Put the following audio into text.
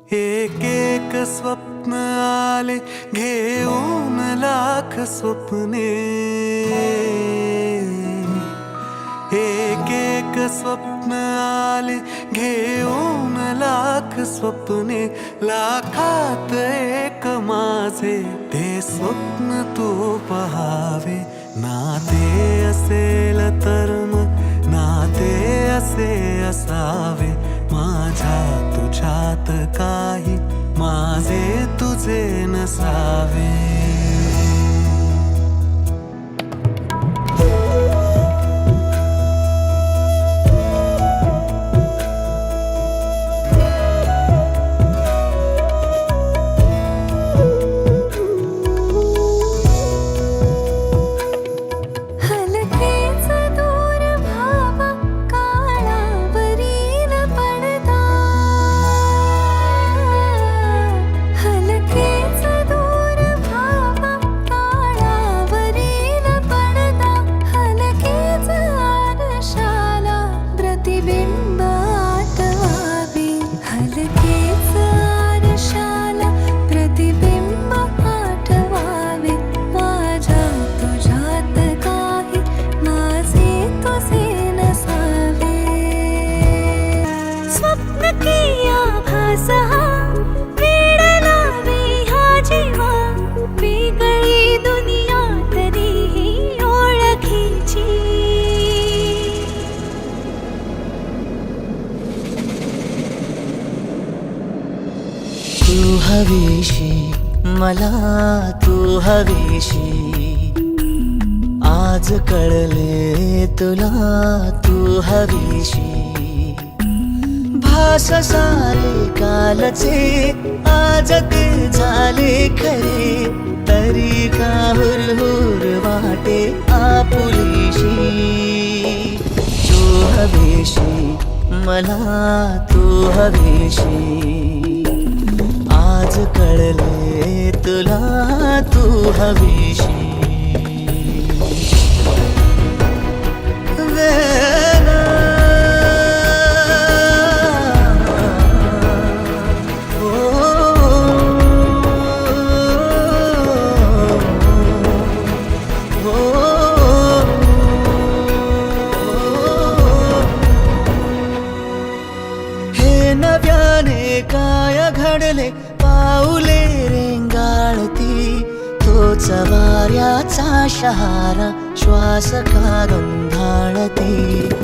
एक एक स्वप्न आले घेऊन लाख स्वप्ने, एक एक स्वप्न आले घेऊन लाख स्वप्ने, लाखात एक माझे ते स्वप्न तू पहावे. नाते असेल तर मग नाते असे असावे, माझ्या तुझ्यात काही माझे तुझे नसावे. तू हवीशी मला, तू हवीशी आज कळले तुला, तू हवीशी भास सारे कालचे आज ते झाले खरे, तरी का हुरहुर वाटे आपुलीशी. तू हवीशी मला, तू हवीशी आज कळले तुला, तू हवीशी. हे नव्याने काय घडले पाऊले रेंगाळती, तोच वाऱ्याचा शहारा श्वास का गंधाळती.